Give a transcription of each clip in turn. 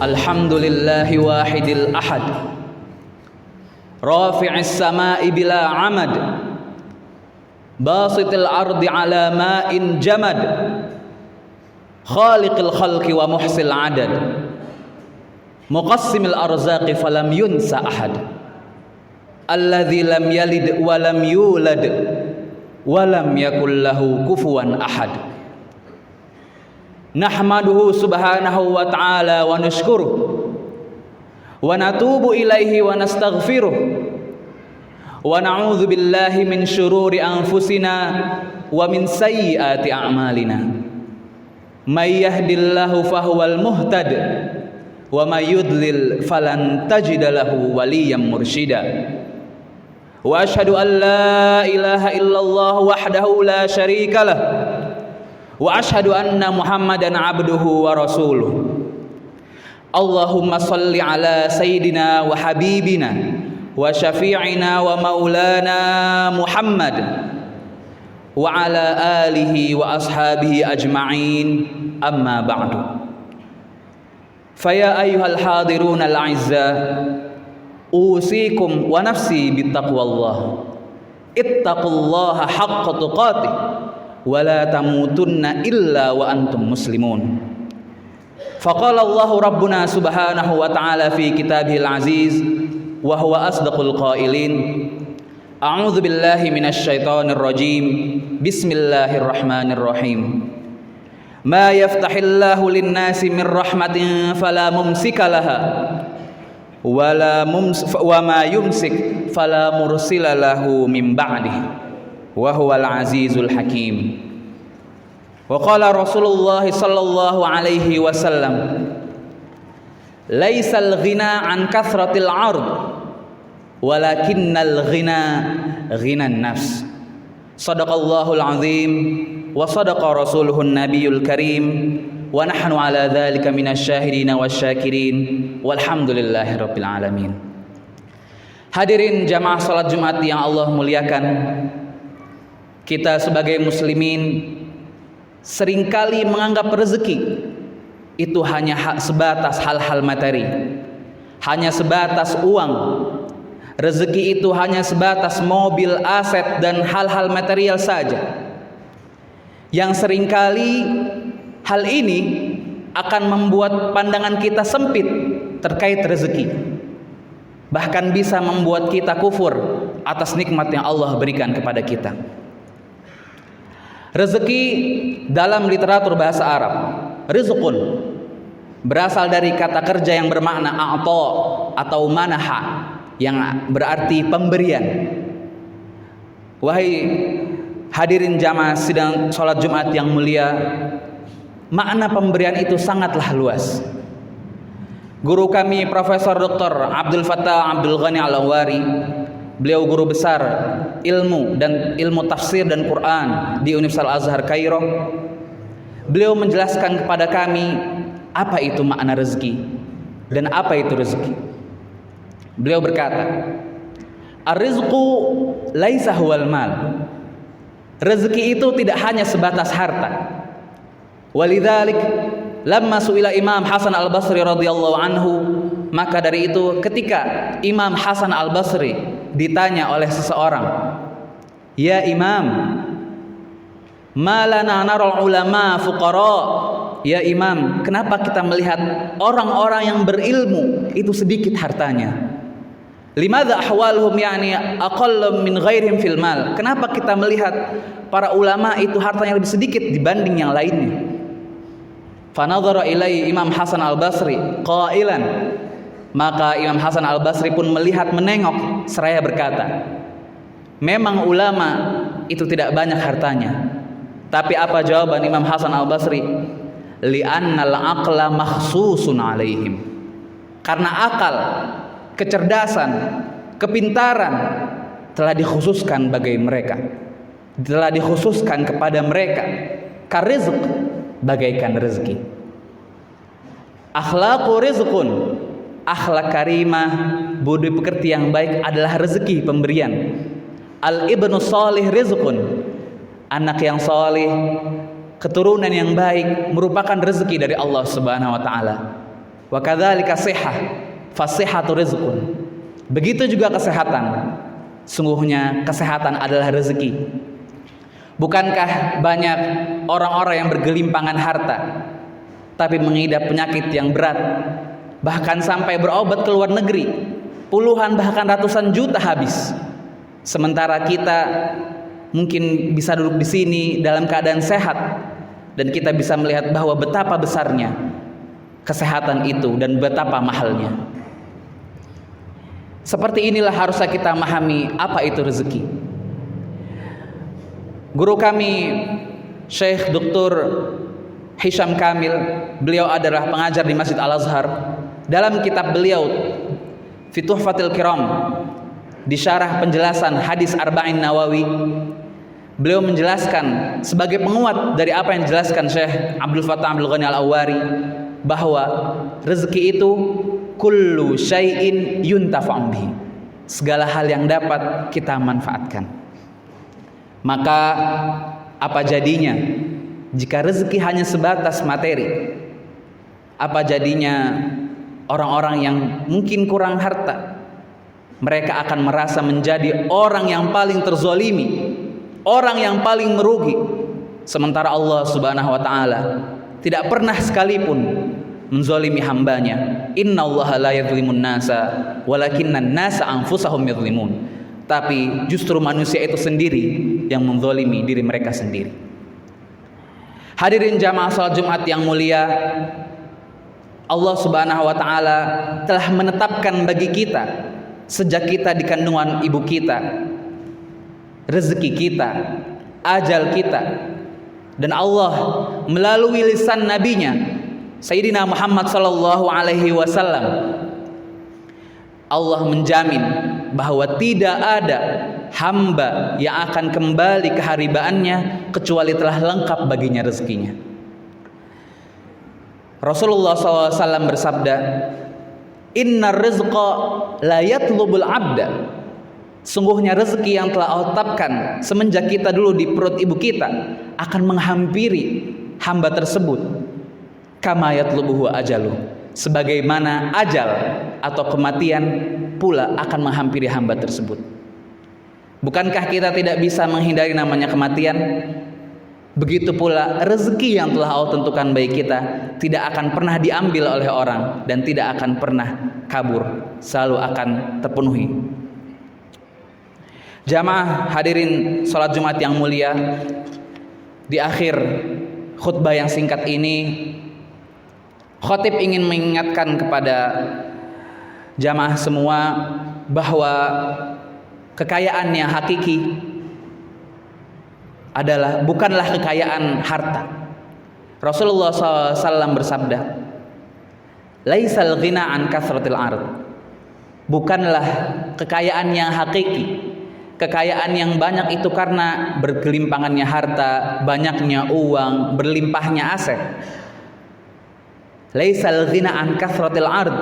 Alhamdulillahi wahidil ahad, rafi'is sama'i bila amad, basitil ardi ala ma'in jamad, khaliqil khalqi wa muhsil adad, muqassimil arzaqi falam yunsa ahad, alladzi lam yalid wa lam yulad wa lam yakul lahu kufuwan ahad. Nahmaduhu subhanahu wa ta'ala wa nashkuruh wa natubu ilaihi wa nastaghfiruh wa na'udzu billahi min syururi anfusina wa min sayyiati a'malina. May yahdillahu fahuwal muhtad wa may yudlil falan tajida lahu waliyyan mursyida. Wa asyhadu an la ilaha illallah wahdahu la syarika lah wa asyhadu anna Muhammadan abduhu wa rasuluh. Allahumma salli ala sayyidina wa habibina wa syafi'ina wa maulana Muhammad wa ala alihi wa ashabihi ajma'in, amma ba'du. Faya ayyuhal hadirun al-'izza, usikum wa nafsi bittaqwallah. Ittaqullaha haqqa tuqatih wa la tamutunna illa wa antum muslimun. Faqala Allahu Rabbuna subhanahu wa ta'ala fi kitabihil aziz wa huwa asdaqul qailin. A'udzu billahi minasy syaithanir rajim. Bismillahirrahmanirrahim. Ma yaftahillahu lin-nasi min rahmatin fala mumsika laha wa ma yumsik fala mursila lahu min ba'dihi wa huwal azizul hakim. Wa qala Rasulullah sallallahu alaihi wasallam, laisal ghina an kathratil 'ard walakinnal ghina ghinan nafs. Shadaqallahul azim wa sadaqa rasuluhun nabiyul karim wa nahnu ala dzalika minasyahidin wasyakirin walhamdulillahi rabbil alamin. Hadirin jamaah salat Jumat yang Allah muliakan, kita sebagai muslimin seringkali menganggap rezeki itu hanya sebatas hal-hal materi, hanya sebatas uang. Rezeki itu hanya sebatas mobil, aset, dan hal-hal material saja. Yang seringkali hal ini akan membuat pandangan kita sempit terkait rezeki, bahkan bisa membuat kita kufur atas nikmat yang Allah berikan kepada kita. Rezeki dalam literatur bahasa Arab, rizqun, berasal dari kata kerja yang bermakna a'ta atau manaha, yang berarti pemberian. Wahai hadirin jamaah sidang salat Jumat yang mulia, makna pemberian itu sangatlah luas. Guru kami Profesor Dr. Abdul Fattah Abdul Ghani Al-Anwari, beliau guru besar ilmu tafsir dan Quran di Universitas Al-Azhar Kairo. Beliau menjelaskan kepada kami apa itu makna rezeki dan apa itu rezeki. Beliau berkata, ar-rizqu laisa huwal mal. Rezeki itu tidak hanya sebatas harta. Walidzalik lamma su'ila Imam Hasan Al-Basri radhiyallahu anhu, maka dari itu ketika Imam Hasan Al-Basri ditanya oleh seseorang, ya Imam, malana naral ulama fuqara. Ya Imam, kenapa kita melihat orang-orang yang berilmu itu sedikit hartanya? Limadza ahwaluhum yani aqall min ghairihim fil mal. Kenapa kita melihat para ulama itu hartanya lebih sedikit dibanding yang lainnya? Fanadhara ilai Imam Hasan Al-Basri qailan, maka Imam Hasan Al-Basri pun melihat menengok seraya berkata, memang ulama itu tidak banyak hartanya. Tapi apa jawaban Imam Hasan Al-Basri? Li'annal aqla makhsusun alaihim. Karena akal, kecerdasan, kepintaran telah dikhususkan bagi mereka, telah dikhususkan kepada mereka. Karizq, bagaikan rezeki. Akhlaqu rizqun, akhlak karimah, budi pekerti yang baik adalah rezeki pemberian. Al ibnu salih rizqun, anak yang salih, keturunan yang baik merupakan rezeki dari Allah Subhanahu wa taala. Wa kadzalika shihah, fasihhatu rizqun. Begitu juga kesehatan. Sungguhnya kesehatan adalah rezeki. Bukankah banyak orang-orang yang bergelimpangan harta tapi mengidap penyakit yang berat, bahkan sampai berobat ke luar negeri, puluhan bahkan ratusan juta habis. Sementara kita mungkin bisa duduk di sini dalam keadaan sehat, dan kita bisa melihat bahwa betapa besarnya kesehatan itu dan betapa mahalnya. Seperti inilah harusnya kita memahami apa itu rezeki. Guru kami Syekh Dr. Hisham Kamil, beliau adalah pengajar di Masjid Al-Azhar. Dalam kitab beliau Tuhfatul Kiram, di syarah penjelasan hadis Arba'in Nawawi, beliau menjelaskan sebagai penguat dari apa yang dijelaskan Syekh Abdul Fattah Abdul Ghani Al-Awwari, bahwa rezeki itu kullu syai'in yuntafa'u bihi, segala hal yang dapat kita manfaatkan. Maka apa jadinya jika rezeki hanya sebatas materi? Apa jadinya orang-orang yang mungkin kurang harta? Mereka akan merasa menjadi orang yang paling terzolimi, orang yang paling merugi. Sementara Allah Subhanahu wa ta'ala tidak pernah sekalipun menzolimi hambanya. Innallaha la yadzlimun nasa walakinnan nasa anfusahum yadzlimun. Tapi justru manusia itu sendiri yang menzolimi diri mereka sendiri. Hadirin jamaah salat Jumat yang mulia, Allah Subhanahu wa ta'ala telah menetapkan bagi kita sejak kita di kandungan ibu kita, rezeki kita, ajal kita. Dan Allah melalui lisan nabinya Sayyidina Muhammad sallallahu alaihi wasallam, Allah menjamin bahwa tidak ada hamba yang akan kembali ke haribaannya kecuali telah lengkap baginya rezekinya. Rasulullah SAW bersabda, Inna rizqa la yatlubul abda. Sungguhnya rezeki yang telah Allah tetapkan semenjak kita dulu di perut ibu kita akan menghampiri hamba tersebut. Kama yatlubuhu ajalu, sebagaimana ajal atau kematian pula akan menghampiri hamba tersebut. Bukankah kita tidak bisa menghindari namanya kematian? Begitu pula rezeki yang telah Allah tentukan bagi kita tidak akan pernah diambil oleh orang dan tidak akan pernah kabur, selalu akan terpenuhi. Jamaah hadirin salat Jumat yang mulia, di akhir khutbah yang singkat ini khatib ingin mengingatkan kepada jamaah semua bahwa kekayaan yang hakiki adalah bukanlah kekayaan harta. Rasulullah SAW bersabda, Laisal ghina an kathratil ard. Bukanlah kekayaan yang hakiki, kekayaan yang banyak itu karena bergelimpangannya harta, banyaknya uang, berlimpahnya aset. Laisal ghina an kathratil ard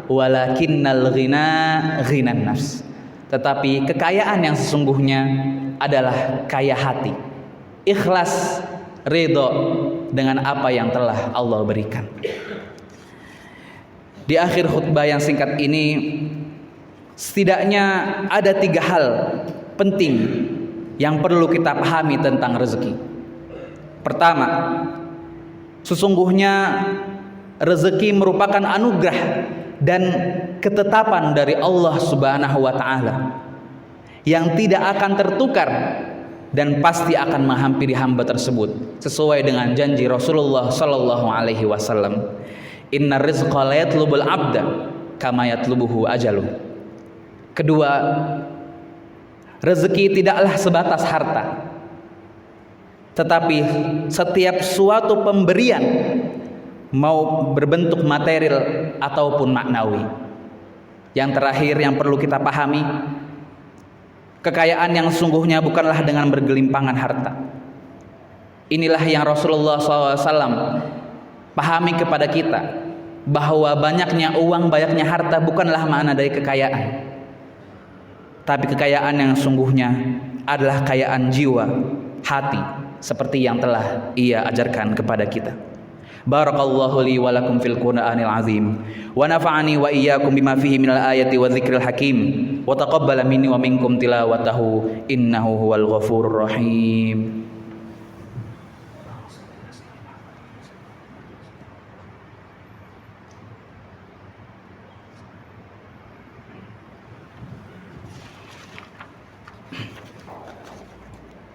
walakinnal ghina ghinan nafs. Tetapi kekayaan yang sesungguhnya adalah kaya hati, ikhlas, ridho dengan apa yang telah Allah berikan. Di akhir khutbah yang singkat ini, setidaknya ada 3 hal penting yang perlu kita pahami tentang rezeki. Pertama, sesungguhnya rezeki merupakan anugerah dan ketetapan dari Allah Subhanahu wa ta'ala yang tidak akan tertukar dan pasti akan menghampiri hamba tersebut sesuai dengan janji Rasulullah sallallahu alaihi wasallam. Innar rizqa la yatlubul abda kama yatlubuhu ajalu. Kedua, rezeki tidaklah sebatas harta, tetapi setiap suatu pemberian, mau berbentuk material ataupun maknawi. Yang terakhir yang perlu kita pahami, kekayaan yang sungguhnya bukanlah dengan bergelimpangan harta. Inilah yang Rasulullah SAW pahami kepada kita, bahwa banyaknya uang, banyaknya harta bukanlah makna dari kekayaan, tapi kekayaan yang sungguhnya adalah kekayaan jiwa, hati, seperti yang telah Ia ajarkan kepada kita. Barakallahu li wa lakum fil Qur'anil azim wa nafa'ani wa iyyakum bima fihi minal ayati wa dzikril hakim wa taqabbala minni wa minkum tilawatahu innahu huwal ghafurur rahim.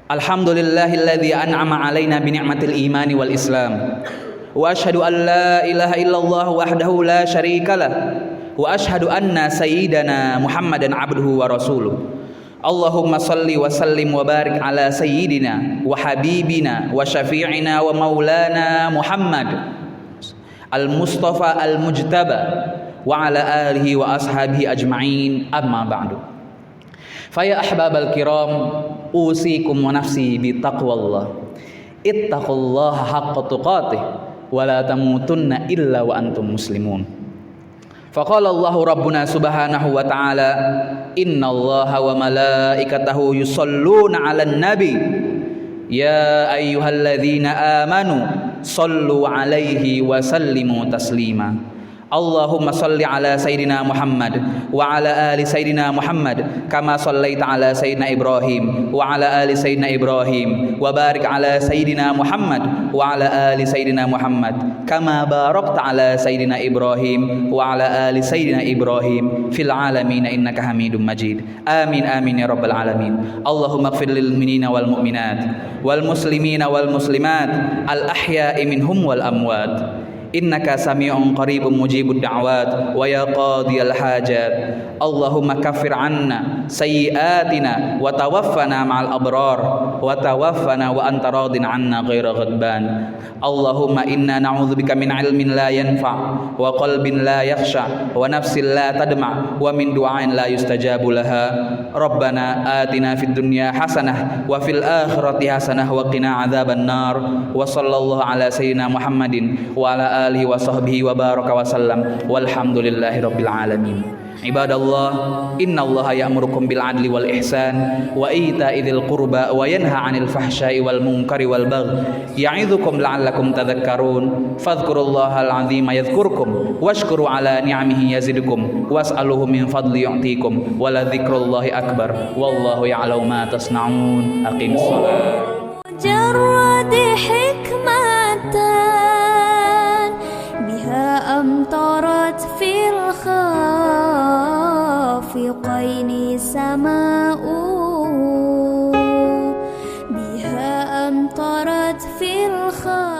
Alhamdulillahilladzi an'ama 'alaina bi ni'matil imani wal islam. Wa asyhadu an la ilaha illallah wahdahu la syarikalah. Wa asyhadu anna sayyidana Muhammadan 'abduhu wa rasuluh. Allahumma salli wa sallim wa barik ala sayyidina wa habibina wa syafi'ina wa maulana Muhammad al-Mustafa al-Mujtaba wa ala alihi wa ashabihi ajma'in, amma ba'du. Faya ahbabal kiram, usikum wa nafsi bi taqwallah. Ittaqullaha haqqa tuqatih wa la tamutunna illa wa antum muslimun. Faqala Allahu Rabbuna subhanahu wa ta'ala, innallaha wa malaikatahu yusalluna 'alan nabi ya ayyuhalladzina amanu sallu 'alaihi wa sallimu taslima. Allahumma salli ala Sayyidina Muhammad wa ala ali Sayyidina Muhammad kama sallaita ala Sayyidina Ibrahim wa ala ali Sayyidina Ibrahim wa barik ala Sayyidina Muhammad wa ala ali Sayyidina Muhammad kama barakta ala Sayyidina Ibrahim wa ala ali Sayyidina Ibrahim fil alamin innaka Hamidum Majid. Amin amin ya rabbal alamin. Allahumma ighfir lil mu'minina wal mu'minat wal muslimina wal muslimat al ahya'i minhum wal amwat. Innaka sami'un qaribun mujibud da'wat wa ya qadiyal hajat. Allahumma kaffir 'anna sayyi'atina wa tawaffana ma'al abrar wa tawaffana wa anta radin 'anna ghaira ghadban. Allahumma inna na'udzubika min 'ilmin la yanfa' wa qalbin la yakhsha wa nafsin la tadma' wa min du'ain la yustajabu laha. Rabbana atina fid dunya hasanah wa fil akhirati hasanah wa qina 'adzaban nar. Wa sallallahu ala sayyidina Muhammadin wa ala alihi wa sahbihi wa baraka wa sallam walhamdulillahi rabbil alamin. Ibadallah, innallaha ya'murukum bil adli wal ihsan wa ita'i dzil qurba wa yanha 'anil fahsya'i wal munkari wal baghi ya'idzukum la'allakum tadhakkarun. Fadhkurullahal 'azima yadhkurkum washkuru 'ala ni'amihi yazidkum was'aluhu min fadli yu'tikum wa la dzikrullahi akbar wallahu ya'lamu ma tasna'un. Aqimus shalah. أمطرت في الخافقين سماء بها أمطرت في الخافقين